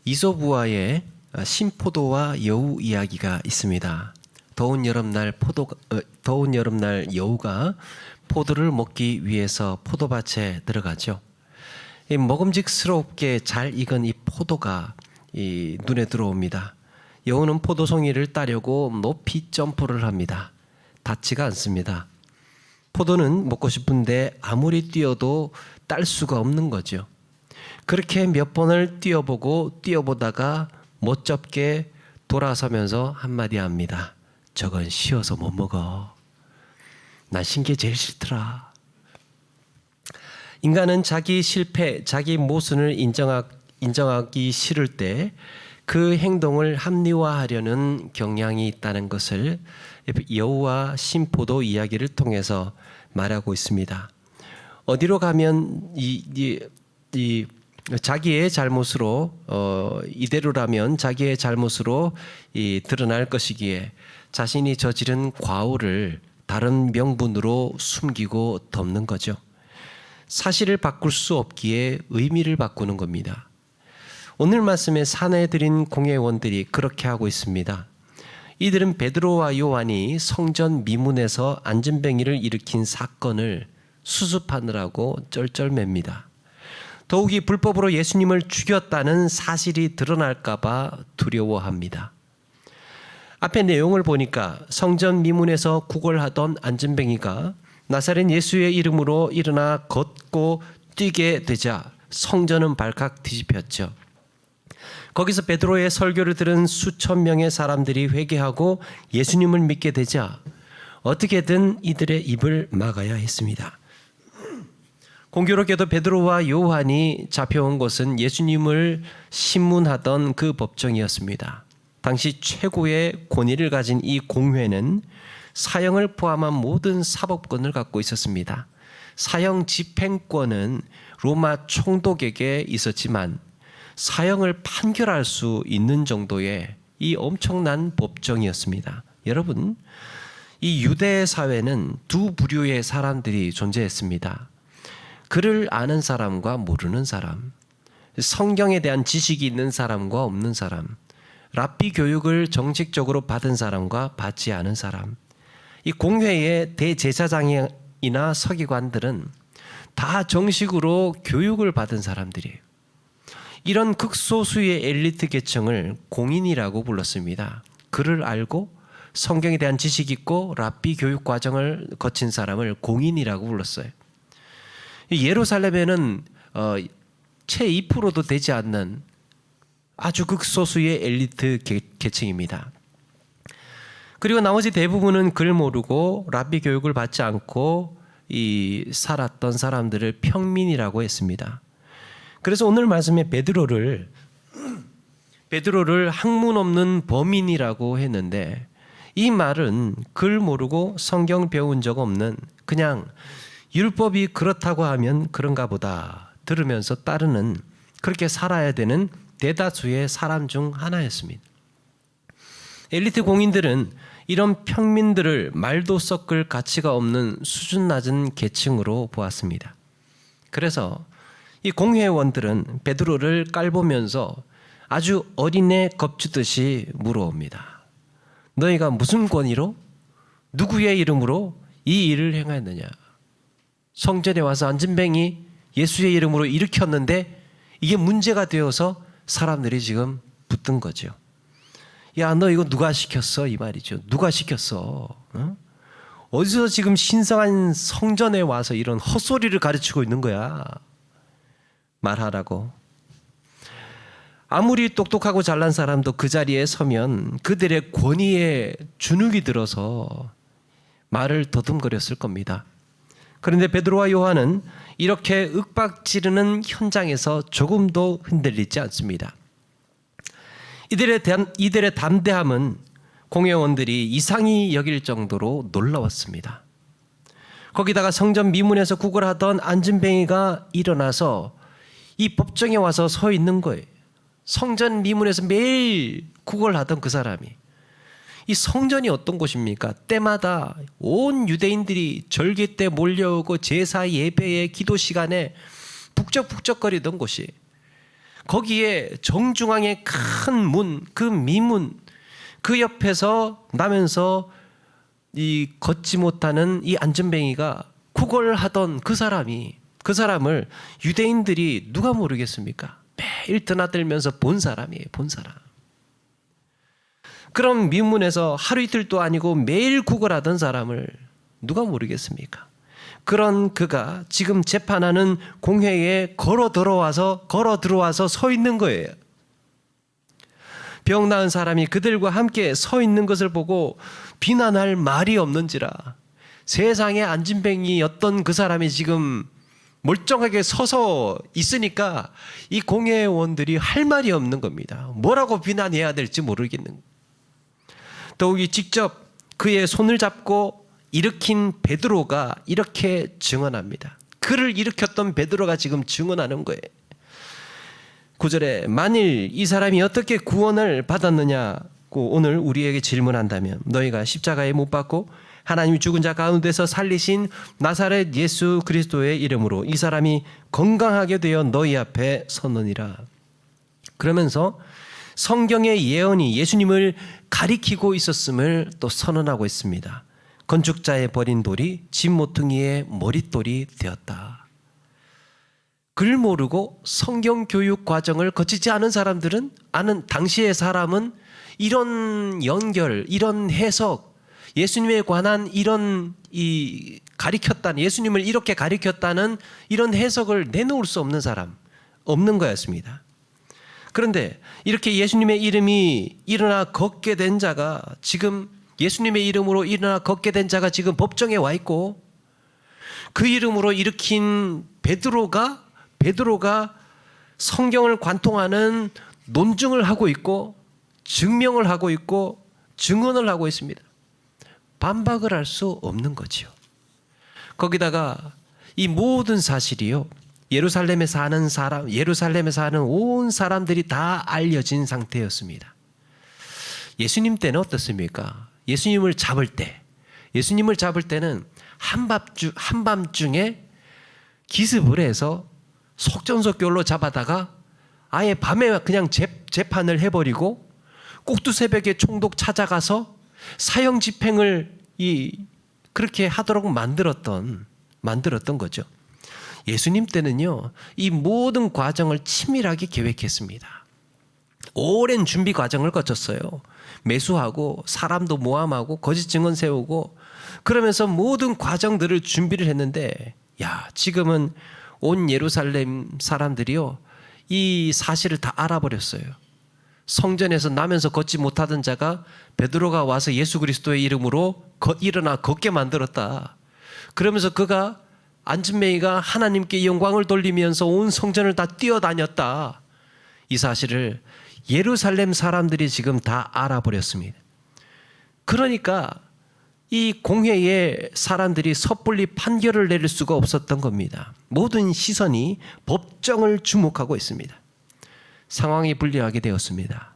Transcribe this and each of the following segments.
이솝우화의 신포도와 여우 이야기가 있습니다. 더운 여름날 여우가 포도를 먹기 위해서 포도밭에 들어가죠. 먹음직스럽게 잘 익은 이 포도가 눈에 들어옵니다. 여우는 포도송이를 따려고 높이 점프를 합니다. 닿지가 않습니다. 포도는 먹고 싶은데 아무리 뛰어도 딸 수가 없는 거죠. 그렇게 몇 번을 뛰어보다가 못 잡게 돌아서면서 한마디 합니다. 저건 쉬워서 못 먹어. 난 신게 제일 싫더라. 인간은 자기 실패, 자기 모순을 인정하기 싫을 때 그 행동을 합리화하려는 경향이 있다는 것을 여우와 신포도 이야기를 통해서 말하고 있습니다. 어디로 가면 자기의 잘못으로 이대로라면 자기의 잘못으로 드러날 것이기에 자신이 저지른 과오를 다른 명분으로 숨기고 덮는 거죠. 사실을 바꿀 수 없기에 의미를 바꾸는 겁니다. 오늘 말씀에 사내들인 공회원들이 그렇게 하고 있습니다. 이들은 베드로와 요한이 성전 미문에서 안전뱅이를 일으킨 사건을 수습하느라고 쩔쩔맵니다. 더욱이 불법으로 예수님을 죽였다는 사실이 드러날까 봐 두려워합니다. 앞에 내용을 보니까 성전 미문에서 구걸하던 안전뱅이가 나사렛 예수의 이름으로 일어나 걷고 뛰게 되자 성전은 발칵 뒤집혔죠. 거기서 베드로의 설교를 들은 수천 명의 사람들이 회개하고 예수님을 믿게 되자 어떻게든 이들의 입을 막아야 했습니다. 공교롭게도 베드로와 요한이 잡혀온 곳은 예수님을 신문하던 그 법정이었습니다. 당시 최고의 권위를 가진 이 공회는 사형을 포함한 모든 사법권을 갖고 있었습니다. 사형 집행권은 로마 총독에게 있었지만 사형을 판결할 수 있는 정도의 이 엄청난 법정이었습니다. 여러분, 이 유대 사회는 두 부류의 사람들이 존재했습니다. 글을 아는 사람과 모르는 사람, 성경에 대한 지식이 있는 사람과 없는 사람, 랍비 교육을 정식적으로 받은 사람과 받지 않은 사람. 이 공회의 대제사장이나 서기관들은 다 정식으로 교육을 받은 사람들이에요. 이런 극소수의 엘리트 계층을 공인이라고 불렀습니다. 글을 알고 성경에 대한 지식이 있고 랍비 교육 과정을 거친 사람을 공인이라고 불렀어요. 예루살렘에는 채 2%도 되지 않는 아주 극소수의 엘리트 계층입니다. 그리고 나머지 대부분은 글 모르고 랍비 교육을 받지 않고 살았던 사람들을 평민이라고 했습니다. 그래서 오늘 말씀에 베드로를 학문 없는 범인이라고 했는데 이 말은 글 모르고 성경 배운 적 없는 그냥 율법이 그렇다고 하면 그런가 보다 들으면서 따르는 그렇게 살아야 되는 대다수의 사람 중 하나였습니다. 엘리트 공인들은 이런 평민들을 말도 섞을 가치가 없는 수준 낮은 계층으로 보았습니다. 그래서 이 공회원들은 베드로를 깔보면서 아주 어린애 겁주듯이 물어옵니다. 너희가 무슨 권위로 누구의 이름으로 이 일을 행하였느냐? 성전에 와서 안전뱅이 예수의 이름으로 일으켰는데 이게 문제가 되어서 사람들이 지금 붙든 거죠. 야, 너 이거 누가 시켰어? 이 말이죠. 누가 시켰어? 어? 어디서 지금 신성한 성전에 와서 이런 헛소리를 가르치고 있는 거야? 말하라고. 아무리 똑똑하고 잘난 사람도 그 자리에 서면 그들의 권위에 주눅이 들어서 말을 더듬거렸을 겁니다. 그런데 베드로와 요한은 이렇게 윽박지르는 현장에서 조금도 흔들리지 않습니다. 이들의 담대함은 공회원들이 이상히 여길 정도로 놀라웠습니다. 거기다가 성전 미문에서 구걸하던 안전뱅이가 일어나서 이 법정에 와서 서 있는 거예요. 성전 미문에서 매일 구걸하던 그 사람이. 이 성전이 어떤 곳입니까? 때마다 온 유대인들이 절기 때 몰려오고 제사 예배의 기도 시간에 북적북적거리던 곳이. 거기에 정중앙에 큰 문, 그 미문, 그 옆에서 나면서 이 걷지 못하는 이 안전뱅이가 구걸하던 그 사람을 유대인들이 누가 모르겠습니까? 매일 드나들면서 본 사람이에요. 본 사람. 그럼 민문에서 하루 이틀도 아니고 매일 구걸하던 사람을 누가 모르겠습니까? 그런 그가 지금 재판하는 공회에 걸어 들어와서 서 있는 거예요. 병 나은 사람이 그들과 함께 서 있는 것을 보고 비난할 말이 없는지라 세상에 안진뱅이였던 그 사람이 지금 멀쩡하게 서서 있으니까 이 공회원들이 할 말이 없는 겁니다. 뭐라고 비난해야 될지 모르겠는 거예요. 더욱이 직접 그의 손을 잡고 일으킨 베드로가 이렇게 증언합니다. 그를 일으켰던 베드로가 지금 증언하는 거예요. 9절에 만일 이 사람이 어떻게 구원을 받았느냐고 오늘 우리에게 질문한다면 너희가 십자가에 못 박고 하나님이 죽은 자 가운데서 살리신 나사렛 예수 그리스도의 이름으로 이 사람이 건강하게 되어 너희 앞에 섰느니라. 그러면서 성경의 예언이 예수님을 가리키고 있었음을 또 선언하고 있습니다. 건축자의 버린 돌이 집 모퉁이의 머릿돌이 되었다. 글 모르고 성경 교육 과정을 거치지 않은 사람들은 당시의 사람은 이런 연결, 이런 해석, 예수님에 관한 이런 예수님을 이렇게 가리켰다는 이런 해석을 내놓을 수 없는 사람, 없는 거였습니다. 그런데 이렇게 예수님의 이름이 일어나 걷게 된 자가 지금 예수님의 이름으로 일어나 걷게 된 자가 지금 법정에 와 있고 그 이름으로 일으킨 베드로가 성경을 관통하는 논증을 하고 있고 증명을 하고 있고 증언을 하고 있습니다. 반박을 할 수 없는 거지요. 거기다가 이 모든 사실이요. 예루살렘에 사는 온 사람들이 다 알려진 상태였습니다. 예수님 때는 어떻습니까? 예수님을 잡을 때는 한밤중에 기습을 해서 속전속결로 잡아다가 아예 밤에 그냥 재판을 해버리고 꼭두새벽에 총독 찾아가서 사형 집행을 그렇게 하도록 만들었던 거죠. 예수님 때는요, 이 모든 과정을 치밀하게 계획했습니다. 오랜 준비 과정을 거쳤어요. 매수하고 사람도 모함하고 거짓 증언 세우고 그러면서 모든 과정들을 준비를 했는데 지금은 온 예루살렘 사람들이요, 이 사실을 다 알아버렸어요. 성전에서 나면서 걷지 못하던 자가 베드로가 와서 예수 그리스도의 이름으로 일어나 걷게 만들었다. 그러면서 그가 안진뱅이가 하나님께 영광을 돌리면서 온 성전을 다 뛰어다녔다. 이 사실을 예루살렘 사람들이 지금 다 알아버렸습니다. 그러니까 이 공회의 사람들이 섣불리 판결을 내릴 수가 없었던 겁니다. 모든 시선이 법정을 주목하고 있습니다. 상황이 불리하게 되었습니다.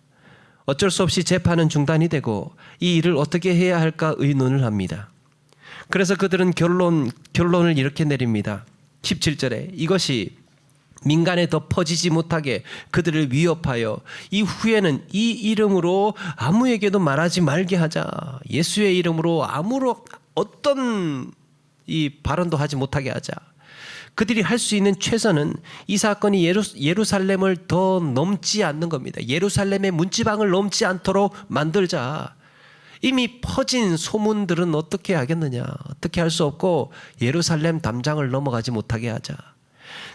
어쩔 수 없이 재판은 중단이 되고 이 일을 어떻게 해야 할까 의논을 합니다. 그래서 그들은 결론을 이렇게 내립니다. 17절에 이것이 민간에 더 퍼지지 못하게 그들을 위협하여 이후에는 이 이름으로 아무에게도 말하지 말게 하자. 예수의 이름으로 어떤 이 발언도 하지 못하게 하자. 그들이 할 수 있는 최선은 이 사건이 예루살렘을 더 넘지 않는 겁니다. 예루살렘의 문지방을 넘지 않도록 만들자. 이미 퍼진 소문들은 어떻게 하겠느냐. 어떻게 할 수 없고 예루살렘 담장을 넘어가지 못하게 하자.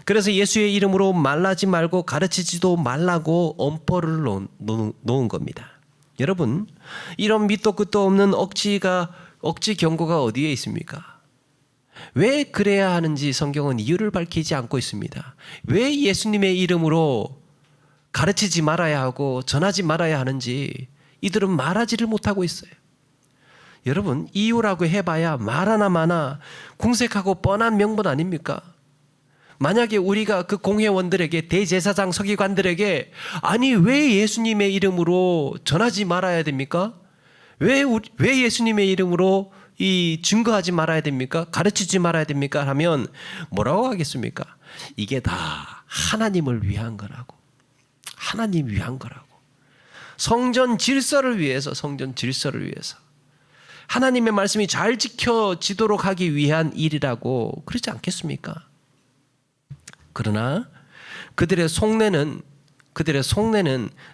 그래서 예수의 이름으로 말하지 말고 가르치지도 말라고 엄포를 놓은 겁니다. 여러분, 이런 밑도 끝도 없는 억지 경고가 어디에 있습니까? 왜 그래야 하는지 성경은 이유를 밝히지 않고 있습니다. 왜 예수님의 이름으로 가르치지 말아야 하고 전하지 말아야 하는지 이들은 말하지를 못하고 있어요. 여러분, 이유라고 해봐야 말 하나 마나 궁색하고 뻔한 명분 아닙니까? 만약에 우리가 그 공회원들에게 대제사장 서기관들에게 아니 왜 예수님의 이름으로 전하지 말아야 됩니까? 왜 예수님의 이름으로 증거하지 말아야 됩니까? 가르치지 말아야 됩니까? 하면 뭐라고 하겠습니까? 이게 다 하나님을 위한 거라고. 하나님 위한 거라고. 성전 질서를 위해서, 성전 질서를 위해서. 하나님의 말씀이 잘 지켜지도록 하기 위한 일이라고 그러지 않겠습니까? 그러나 그들의 속내는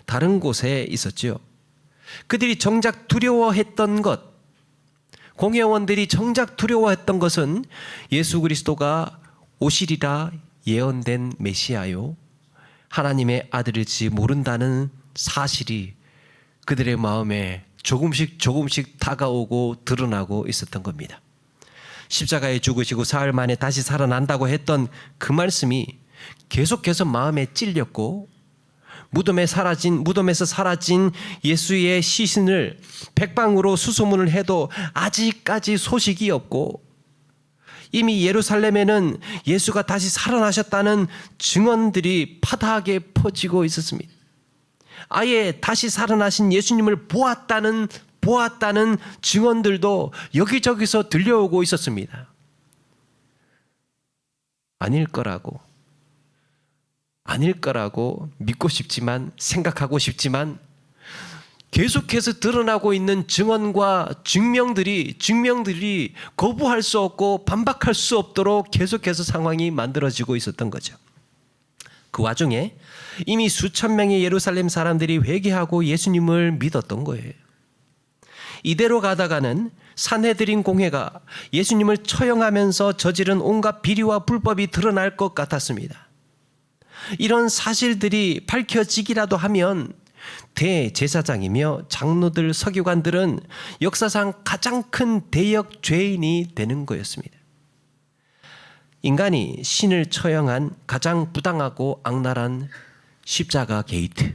다른 곳에 있었지요. 그들이 정작 두려워했던 것, 공회원들이 정작 두려워했던 것은 예수 그리스도가 오시리라 예언된 메시아요, 하나님의 아들일지 모른다는 사실이 그들의 마음에 조금씩 다가오고 드러나고 있었던 겁니다. 십자가에 죽으시고 사흘 만에 다시 살아난다고 했던 그 말씀이 계속해서 마음에 찔렸고, 무덤에서 사라진 예수의 시신을 백방으로 수소문을 해도 아직까지 소식이 없고, 이미 예루살렘에는 예수가 다시 살아나셨다는 증언들이 파다하게 퍼지고 있었습니다. 아예 다시 살아나신 예수님을 보았다는 증언들도 여기저기서 들려오고 있었습니다. 아닐 거라고 믿고 싶지만, 생각하고 싶지만, 계속해서 드러나고 있는 증언과 증명들이 거부할 수 없고 반박할 수 없도록 계속해서 상황이 만들어지고 있었던 거죠. 그 와중에 이미 수천 명의 예루살렘 사람들이 회개하고 예수님을 믿었던 거예요. 이대로 가다가는 산헤드린 공회가 예수님을 처형하면서 저지른 온갖 비리와 불법이 드러날 것 같았습니다. 이런 사실들이 밝혀지기라도 하면 대제사장이며 장로들, 서기관들은 역사상 가장 큰 대역 죄인이 되는 거였습니다. 인간이 신을 처형한 가장 부당하고 악랄한 십자가 게이트.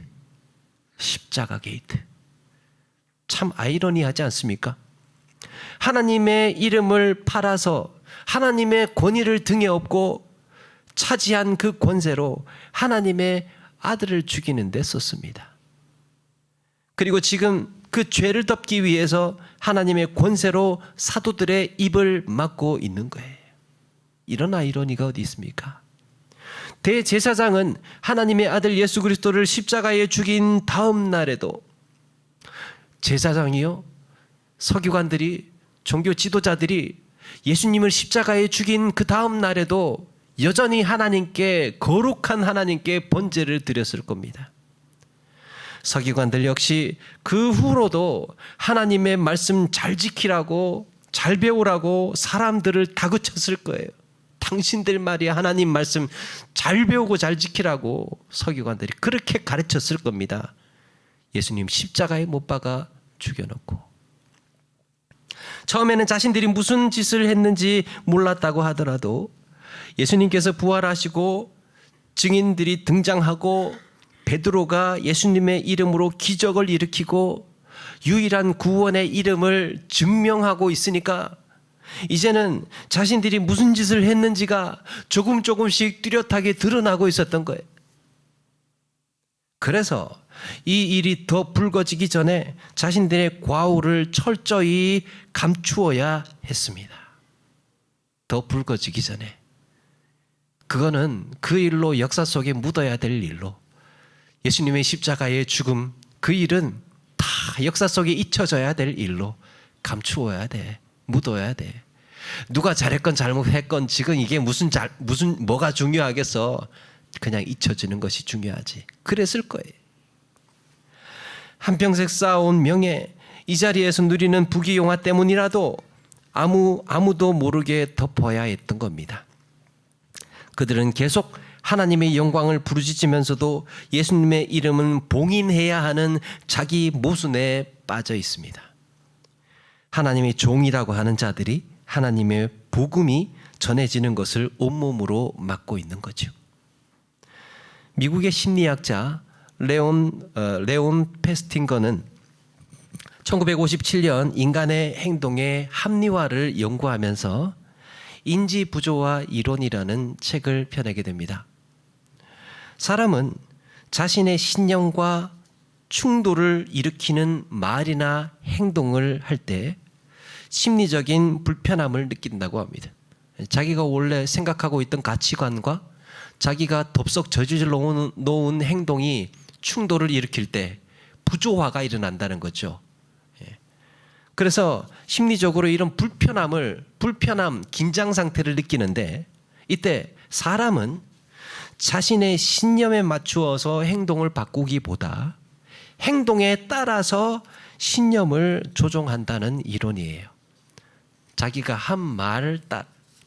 참 아이러니하지 않습니까? 하나님의 이름을 팔아서 하나님의 권위를 등에 업고 차지한 그 권세로 하나님의 아들을 죽이는 데 썼습니다. 그리고 지금 그 죄를 덮기 위해서 하나님의 권세로 사도들의 입을 막고 있는 거예요. 이런 아이러니가 어디 있습니까? 대제사장은 하나님의 아들 예수 그리스도를 십자가에 죽인 다음 날에도, 제사장이요, 서기관들이, 종교 지도자들이 예수님을 십자가에 죽인 그 다음 날에도 여전히 거룩한 하나님께 번제를 드렸을 겁니다. 서기관들 역시 그 후로도 하나님의 말씀 잘 지키라고, 잘 배우라고 사람들을 다그쳤을 거예요. 당신들 말이야, 하나님 말씀 잘 배우고 잘 지키라고 서기관들이 그렇게 가르쳤을 겁니다. 예수님 십자가에 못 박아 죽여놓고. 처음에는 자신들이 무슨 짓을 했는지 몰랐다고 하더라도 예수님께서 부활하시고 증인들이 등장하고 베드로가 예수님의 이름으로 기적을 일으키고 유일한 구원의 이름을 증명하고 있으니까 이제는 자신들이 무슨 짓을 했는지가 조금씩 뚜렷하게 드러나고 있었던 거예요. 그래서 이 일이 더 불거지기 전에 자신들의 과오를 철저히 감추어야 했습니다. 더 불거지기 전에. 그거는 그 일로 역사 속에 묻어야 될 일로, 예수님의 십자가의 죽음, 그 일은 다 역사 속에 잊혀져야 될 일로 감추어야 돼. 묻어야 돼. 누가 잘했건 잘못했건 지금 이게 뭐가 중요하겠어. 그냥 잊혀지는 것이 중요하지. 그랬을 거예요. 한평생 쌓아온 명예, 이 자리에서 누리는 부귀영화 때문이라도 아무도 모르게 덮어야 했던 겁니다. 그들은 계속 하나님의 영광을 부르짖으면서도 예수님의 이름은 봉인해야 하는 자기 모순에 빠져 있습니다. 하나님의 종이라고 하는 자들이 하나님의 복음이 전해지는 것을 온몸으로 막고 있는 거죠. 미국의 심리학자 레온 페스팅거는 1957년 인간의 행동의 합리화를 연구하면서 인지부조화 이론이라는 책을 펴내게 됩니다. 사람은 자신의 신념과 충돌을 일으키는 말이나 행동을 할 때 심리적인 불편함을 느낀다고 합니다. 자기가 원래 생각하고 있던 가치관과 자기가 덥석 저질러 놓은 행동이 충돌을 일으킬 때 부조화가 일어난다는 거죠. 그래서 심리적으로 이런 불편함, 긴장 상태를 느끼는데 이때 사람은 자신의 신념에 맞추어서 행동을 바꾸기보다 행동에 따라서 신념을 조종한다는 이론이에요. 자기가 한 말을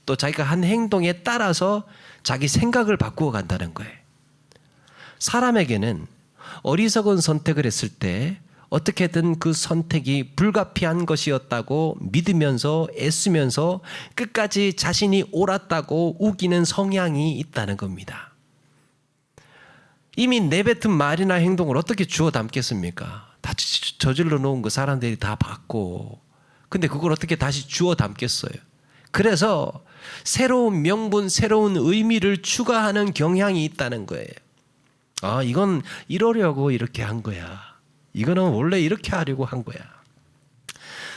또 자기가 한 행동에 따라서 자기 생각을 바꾸어 간다는 거예요. 사람에게는 어리석은 선택을 했을 때 어떻게든 그 선택이 불가피한 것이었다고 믿으면서 애쓰면서 끝까지 자신이 옳았다고 우기는 성향이 있다는 겁니다. 이미 내뱉은 말이나 행동을 어떻게 주워 담겠습니까? 다 저질러 놓은 거 사람들이 다 봤고, 근데 그걸 어떻게 다시 주워 담겠어요? 그래서 새로운 명분, 새로운 의미를 추가하는 경향이 있다는 거예요. 이건 이러려고 이렇게 한 거야. 이거는 원래 이렇게 하려고 한 거야.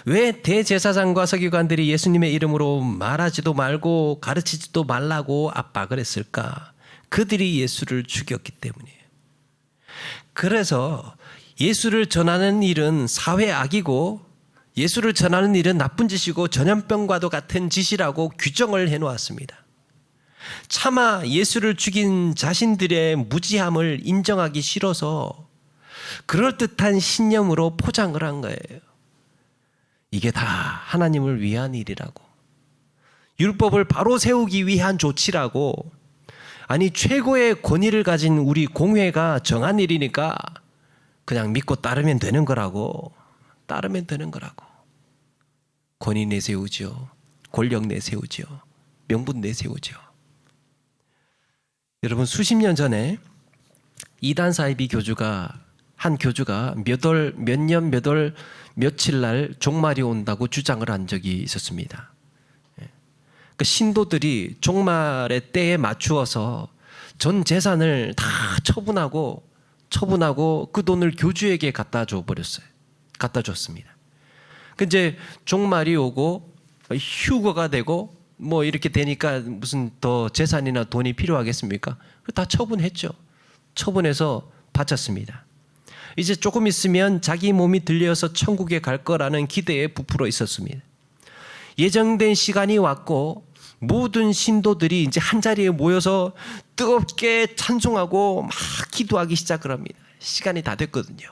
왜 대제사장과 서기관들이 예수님의 이름으로 말하지도 말고 가르치지도 말라고 압박을 했을까? 그들이 예수를 죽였기 때문이에요. 그래서 예수를 전하는 일은 사회 악이고 예수를 전하는 일은 나쁜 짓이고 전염병과도 같은 짓이라고 규정을 해놓았습니다. 차마 예수를 죽인 자신들의 무지함을 인정하기 싫어서 그럴듯한 신념으로 포장을 한 거예요. 이게 다 하나님을 위한 일이라고, 율법을 바로 세우기 위한 조치라고, 아니 최고의 권위를 가진 우리 공회가 정한 일이니까 그냥 믿고 따르면 되는 거라고. 권위 내세우죠. 권력 내세우죠. 명분 내세우죠. 여러분, 수십 년 전에 이단 사이비 한 교주가 몇 년 며칠 날 종말이 온다고 주장을 한 적이 있었습니다. 그 신도들이 종말의 때에 맞추어서 전 재산을 다 처분하고 그 돈을 교주에게 갖다 줬습니다. 이제 종말이 오고 휴거가 되고 뭐 이렇게 되니까 무슨 더 재산이나 돈이 필요하겠습니까? 다 처분했죠. 처분해서 바쳤습니다. 이제 조금 있으면 자기 몸이 들려서 천국에 갈 거라는 기대에 부풀어 있었습니다. 예정된 시간이 왔고 모든 신도들이 이제 한자리에 모여서 뜨겁게 찬송하고 막 기도하기 시작을 합니다. 시간이 다 됐거든요.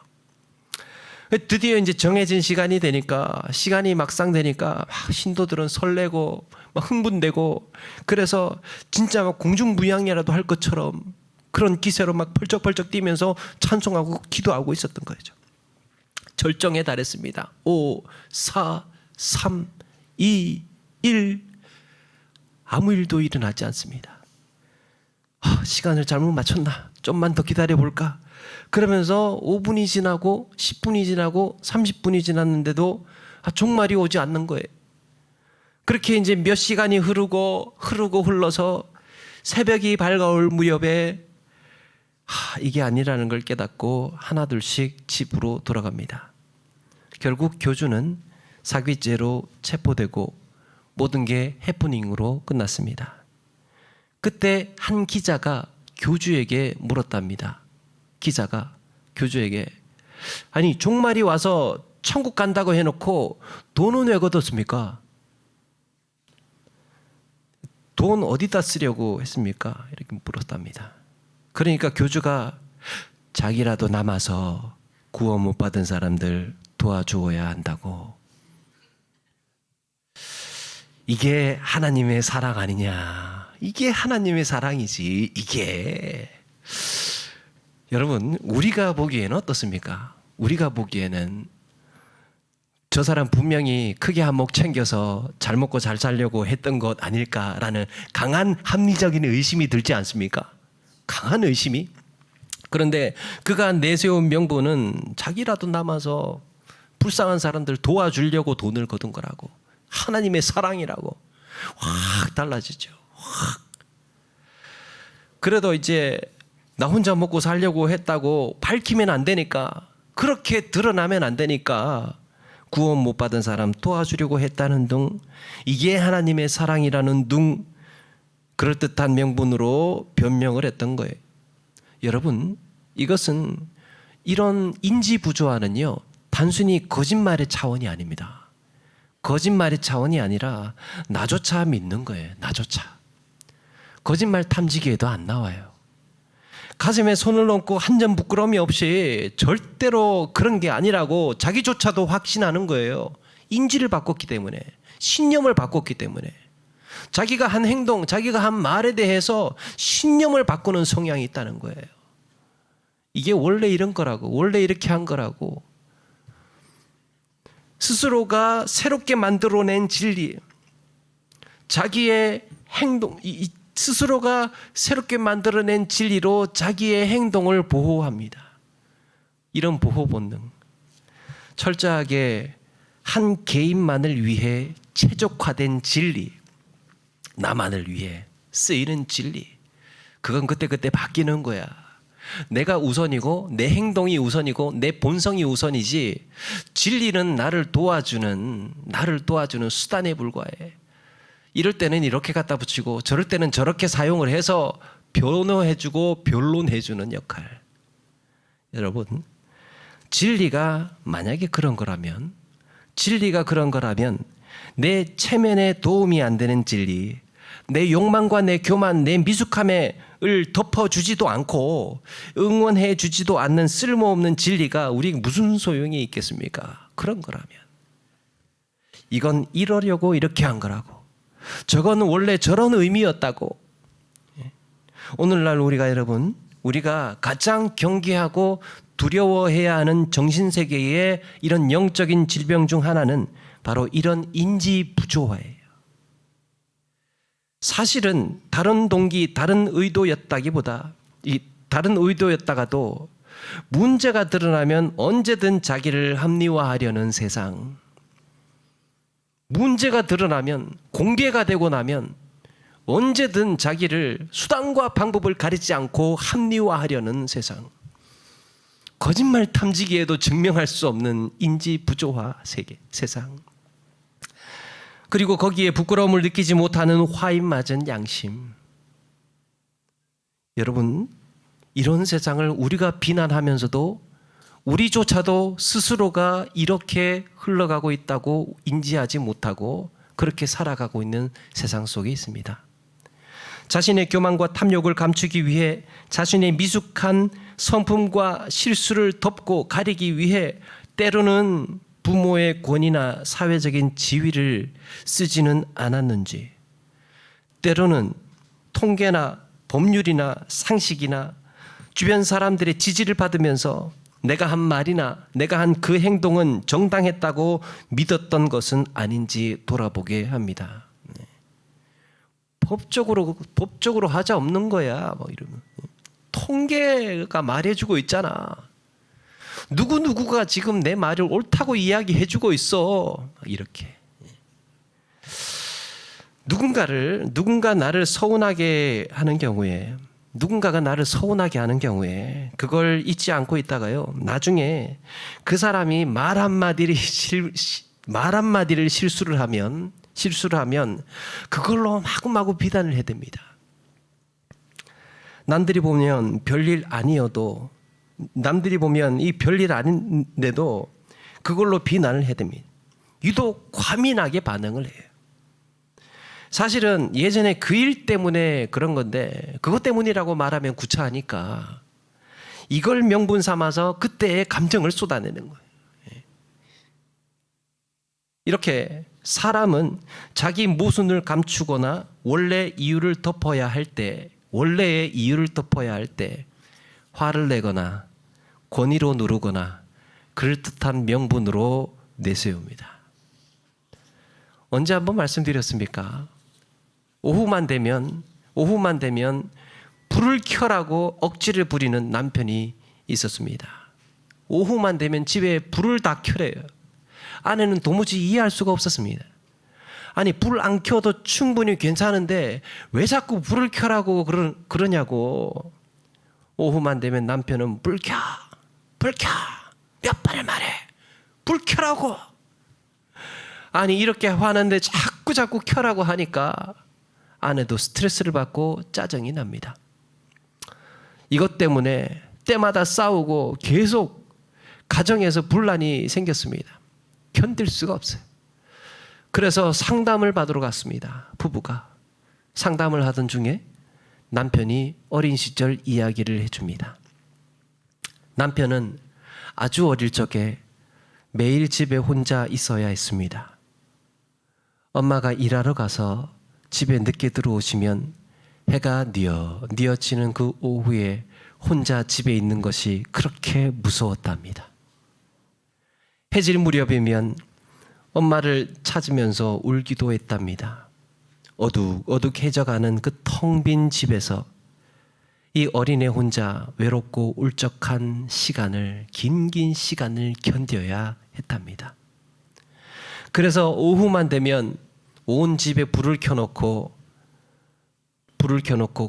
드디어 이제 정해진 시간이 막상 되니까 막 신도들은 설레고 막 흥분되고, 그래서 진짜 막 공중부양이라도 할 것처럼 그런 기세로 막 펄쩍펄쩍 뛰면서 찬송하고 기도하고 있었던 거죠. 절정에 달했습니다. 5, 4, 3, 2, 1. 아무 일도 일어나지 않습니다. 시간을 잘못 맞췄나? 좀만 더 기다려볼까? 그러면서 5분이 지나고 10분이 지나고 30분이 지났는데도 종말이 오지 않는 거예요. 그렇게 이제 몇 시간이 흘러서 새벽이 밝아올 무렵에 이게 아니라는 걸 깨닫고 하나둘씩 집으로 돌아갑니다. 결국 교주는 사기죄로 체포되고 모든 게 해프닝으로 끝났습니다. 그때 한 기자가 교주에게 물었답니다. 기자가 교주에게, 아니 종말이 와서 천국 간다고 해놓고 돈은 왜 걷었습니까? 돈 어디다 쓰려고 했습니까? 이렇게 물었답니다. 그러니까 교주가 자기라도 남아서 구원 못 받은 사람들 도와주어야 한다고. 이게 하나님의 사랑 아니냐? 이게 하나님의 사랑이지. 이게 여러분, 우리가 보기에는 어떻습니까? 우리가 보기에는 저 사람 분명히 크게 한몫 챙겨서 잘 먹고 잘 살려고 했던 것 아닐까라는 강한 합리적인 의심이 들지 않습니까? 강한 의심이. 그런데 그가 내세운 명분은 자기라도 남아서 불쌍한 사람들 도와주려고 돈을 거둔 거라고. 하나님의 사랑이라고. 확 달라지죠. 확. 그래도 이제 나 혼자 먹고 살려고 했다고 밝히면 안 되니까, 그렇게 드러나면 안 되니까 구원 못 받은 사람 도와주려고 했다는 둥, 이게 하나님의 사랑이라는 둥, 그럴듯한 명분으로 변명을 했던 거예요. 여러분, 이것은 이런 인지 부조화는요, 단순히 거짓말의 차원이 아닙니다. 거짓말의 차원이 아니라 나조차 믿는 거예요. 나조차. 거짓말 탐지기에도 안 나와요. 가슴에 손을 얹고 한 점 부끄러움이 없이 절대로 그런 게 아니라고 자기조차도 확신하는 거예요. 인지를 바꿨기 때문에, 신념을 바꿨기 때문에. 자기가 한 행동, 자기가 한 말에 대해서 신념을 바꾸는 성향이 있다는 거예요. 이게 원래 이런 거라고, 원래 이렇게 한 거라고. 스스로가 새롭게 만들어낸 진리, 자기의 행동, 스스로가 새롭게 만들어낸 진리로 자기의 행동을 보호합니다. 이런 보호 본능, 철저하게 한 개인만을 위해 최적화된 진리, 나만을 위해 쓰이는 진리, 그건 그때그때 바뀌는 거야. 내가 우선이고 내 행동이 우선이고 내 본성이 우선이지, 진리는 나를 도와주는 수단에 불과해. 이럴 때는 이렇게 갖다 붙이고 저럴 때는 저렇게 사용을 해서 변호해주고 변론해주는 역할. 여러분, 진리가 만약에 그런 거라면, 내 체면에 도움이 안 되는 진리, 내 욕망과 내 교만, 내 미숙함을 덮어주지도 않고 응원해 주지도 않는 쓸모없는 진리가 우리에게 무슨 소용이 있겠습니까? 그런 거라면. 이건 이러려고 이렇게 한 거라고, 저건 원래 저런 의미였다고. 오늘날 우리가 가장 경계하고 두려워해야 하는 정신세계의 이런 영적인 질병 중 하나는 바로 이런 인지 부조화예요. 사실은 다른 동기, 다른 의도였다가도 문제가 드러나면 언제든 자기를 합리화하려는 세상, 문제가 드러나면, 공개가 되고 나면 언제든 자기를 수단과 방법을 가리지 않고 합리화하려는 세상, 거짓말 탐지기에도 증명할 수 없는 인지 부조화 세상, 그리고 거기에 부끄러움을 느끼지 못하는 화인 맞은 양심. 여러분, 이런 세상을 우리가 비난하면서도 우리조차도 스스로가 이렇게 흘러가고 있다고 인지하지 못하고 그렇게 살아가고 있는 세상 속에 있습니다. 자신의 교만과 탐욕을 감추기 위해, 자신의 미숙한 성품과 실수를 덮고 가리기 위해 때로는 부모의 권위나 사회적인 지위를 쓰지는 않았는지, 때로는 통계나 법률이나 상식이나 주변 사람들의 지지를 받으면서 내가 한 말이나 내가 한 그 행동은 정당했다고 믿었던 것은 아닌지 돌아보게 합니다. 법적으로 하자 없는 거야, 뭐 이러면. 통계가 말해주고 있잖아. 누구가 지금 내 말을 옳다고 이야기해주고 있어. 이렇게. 누군가 나를 서운하게 하는 경우에, 누군가가 나를 서운하게 하는 경우에 그걸 잊지 않고 있다가요, 나중에 그 사람이 말 한마디를 실수를 하면 그걸로 마구마구 비난을 해댑니다. 남들이 보면 별일 아니어도, 남들이 보면 이 별일 아닌데도 그걸로 비난을 해댑니다. 유독 과민하게 반응을 해요. 사실은 예전에 그 일 때문에 그런 건데, 그것 때문이라고 말하면 구차하니까 이걸 명분 삼아서 그때의 감정을 쏟아내는 거예요. 이렇게 사람은 자기 모순을 감추거나 원래의 이유를 덮어야 할 때 화를 내거나 권위로 누르거나 그럴듯한 명분으로 내세웁니다. 언제 한번 말씀드렸습니까? 오후만 되면 불을 켜라고 억지를 부리는 남편이 있었습니다. 오후만 되면 집에 불을 다 켜래요. 아내는 도무지 이해할 수가 없었습니다. 아니, 불 안 켜도 충분히 괜찮은데 왜 자꾸 불을 켜라고 그러냐고. 오후만 되면 남편은 불 켜, 몇 번을 말해, 불 켜라고. 아니, 이렇게 화나는데 자꾸 켜라고 하니까 아내도 스트레스를 받고 짜증이 납니다. 이것 때문에 때마다 싸우고 계속 가정에서 분란이 생겼습니다. 견딜 수가 없어요. 그래서 상담을 받으러 갔습니다. 부부가 상담을 하던 중에 남편이 어린 시절 이야기를 해줍니다. 남편은 아주 어릴 적에 매일 집에 혼자 있어야 했습니다. 엄마가 일하러 가서 집에 늦게 들어오시면 해가 뉘어지는 그 오후에 혼자 집에 있는 것이 그렇게 무서웠답니다. 해질 무렵이면 엄마를 찾으면서 울기도 했답니다. 어둑어둑해져가는 그 텅 빈 집에서 이 어린애 혼자 외롭고 울적한 시간을, 긴 시간을 견뎌야 했답니다. 그래서 오후만 되면 온 집에 불을 켜놓고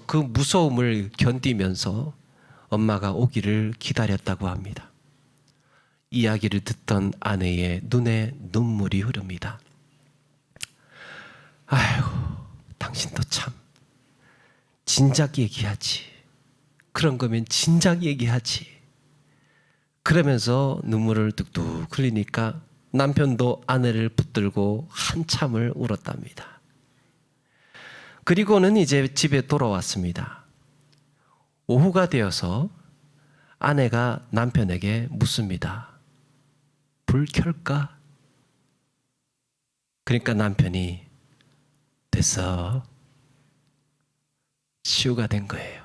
그 무서움을 견디면서 엄마가 오기를 기다렸다고 합니다. 이야기를 듣던 아내의 눈에 눈물이 흐릅니다. 아이고, 당신도 참 진작 얘기하지. 그런 거면 진작 얘기하지. 그러면서 눈물을 뚝뚝 흘리니까 남편도 아내를 붙들고 한참을 울었답니다. 그리고는 이제 집에 돌아왔습니다. 오후가 되어서 아내가 남편에게 묻습니다. 불 켤까? 그러니까 남편이 됐어. 치유가 된 거예요.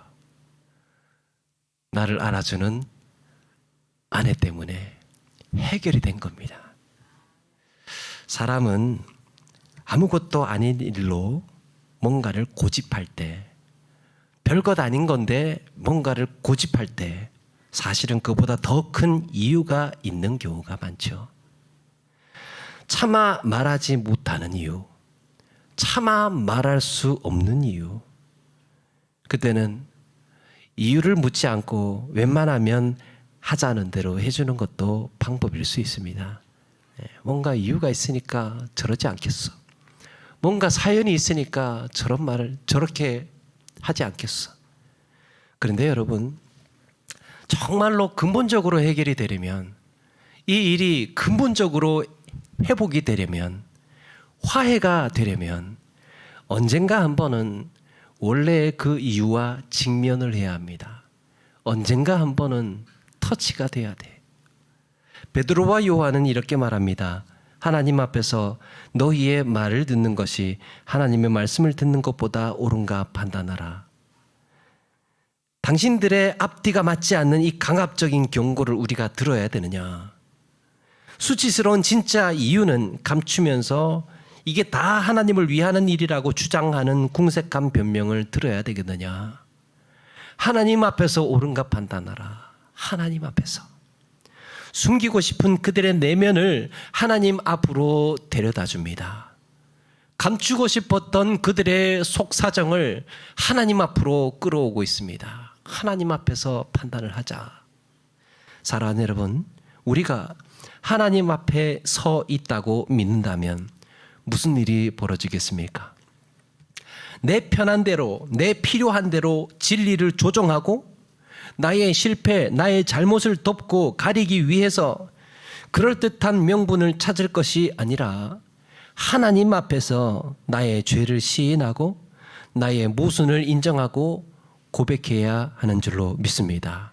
나를 알아주는 아내 때문에 해결이 된 겁니다. 사람은 아무것도 아닌 일로 뭔가를 고집할 때, 별것 아닌 건데 뭔가를 고집할 때 사실은 그보다 더 큰 이유가 있는 경우가 많죠. 차마 말하지 못하는 이유, 차마 말할 수 없는 이유. 그때는 이유를 묻지 않고 웬만하면 하자는 대로 해주는 것도 방법일 수 있습니다. 뭔가 이유가 있으니까 저러지 않겠어. 뭔가 사연이 있으니까 저런 말을 저렇게 하지 않겠어. 그런데 여러분, 정말로 근본적으로 해결이 되려면, 이 일이 근본적으로 회복이 되려면, 화해가 되려면 언젠가 한 번은 원래의 그 이유와 직면을 해야 합니다. 언젠가 한 번은 터치가 돼야 돼. 베드로와 요한은 이렇게 말합니다. 하나님 앞에서 너희의 말을 듣는 것이 하나님의 말씀을 듣는 것보다 옳은가 판단하라. 당신들의 앞뒤가 맞지 않는 이 강압적인 경고를 우리가 들어야 되느냐? 수치스러운 진짜 이유는 감추면서 이게 다 하나님을 위하는 일이라고 주장하는 궁색한 변명을 들어야 되겠느냐? 하나님 앞에서 옳은가 판단하라. 하나님 앞에서. 숨기고 싶은 그들의 내면을 하나님 앞으로 데려다 줍니다. 감추고 싶었던 그들의 속사정을 하나님 앞으로 끌어오고 있습니다. 하나님 앞에서 판단을 하자. 사랑하는 여러분, 우리가 하나님 앞에 서 있다고 믿는다면 무슨 일이 벌어지겠습니까? 내 편한 대로, 내 필요한 대로 진리를 조정하고 나의 실패, 나의 잘못을 덮고 가리기 위해서 그럴듯한 명분을 찾을 것이 아니라 하나님 앞에서 나의 죄를 시인하고 나의 모순을 인정하고 고백해야 하는 줄로 믿습니다.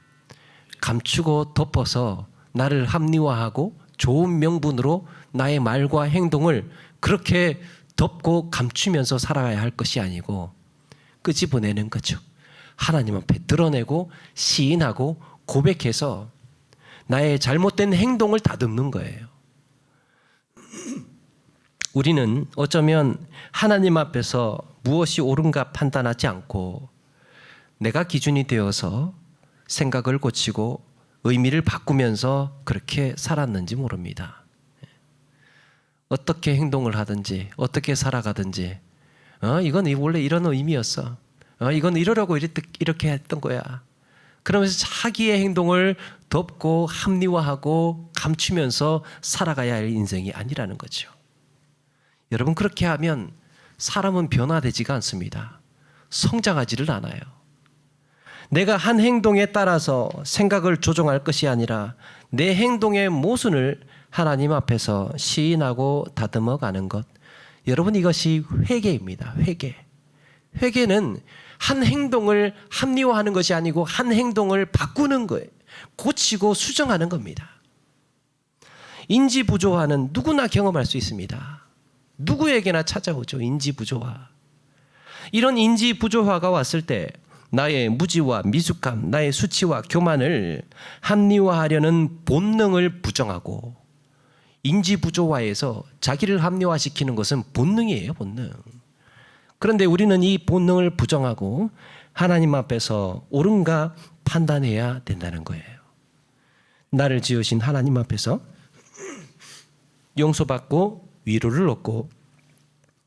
감추고 덮어서 나를 합리화하고 좋은 명분으로 나의 말과 행동을 그렇게 덮고 감추면서 살아가야 할 것이 아니고 끄집어내는 거죠. 하나님 앞에 드러내고 시인하고 고백해서 나의 잘못된 행동을 다듬는 거예요. 우리는 어쩌면 하나님 앞에서 무엇이 옳은가 판단하지 않고 내가 기준이 되어서 생각을 고치고 의미를 바꾸면서 그렇게 살았는지 모릅니다. 어떻게 행동을 하든지 어떻게 살아가든지 이건 원래 이런 의미였어. 이건 이러려고 이렇게 했던 거야. 그러면서 자기의 행동을 덮고 합리화하고 감추면서 살아가야 할 인생이 아니라는 거죠. 여러분, 그렇게 하면 사람은 변화되지가 않습니다. 성장하지를 않아요. 내가 한 행동에 따라서 생각을 조종할 것이 아니라 내 행동의 모순을 하나님 앞에서 시인하고 다듬어 가는 것. 여러분, 이것이 회개입니다. 회개. 회개는 한 행동을 합리화하는 것이 아니고 한 행동을 바꾸는 거예요. 고치고 수정하는 겁니다. 인지부조화는 누구나 경험할 수 있습니다. 누구에게나 찾아오죠. 인지부조화. 이런 인지부조화가 왔을 때 나의 무지와 미숙함, 나의 수치와 교만을 합리화하려는 본능을 부정하고, 인지부조화에서 자기를 합리화시키는 것은 본능이에요. 본능. 그런데 우리는 이 본능을 부정하고 하나님 앞에서 옳은가 판단해야 된다는 거예요. 나를 지으신 하나님 앞에서 용서받고 위로를 얻고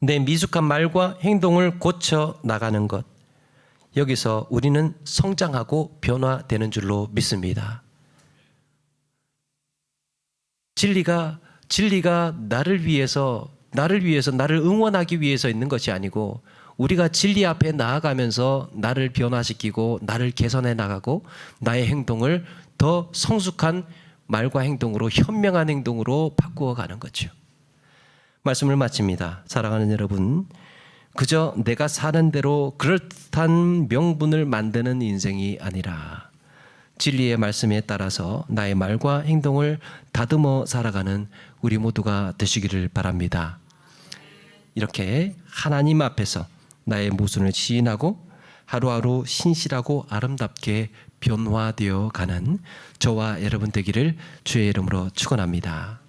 내 미숙한 말과 행동을 고쳐 나가는 것. 여기서 우리는 성장하고 변화되는 줄로 믿습니다. 진리가 나를 위해서 나를 응원하기 위해서 있는 것이 아니고, 우리가 진리 앞에 나아가면서 나를 변화시키고 나를 개선해 나가고 나의 행동을 더 성숙한 말과 행동으로, 현명한 행동으로 바꾸어 가는 거죠. 말씀을 마칩니다. 사랑하는 여러분, 그저 내가 사는 대로 그럴듯한 명분을 만드는 인생이 아니라 진리의 말씀에 따라서 나의 말과 행동을 다듬어 살아가는 우리 모두가 되시기를 바랍니다. 이렇게 하나님 앞에서 나의 모순을 시인하고 하루하루 신실하고 아름답게 변화되어 가는 저와 여러분 되기를 주의 이름으로 축원합니다.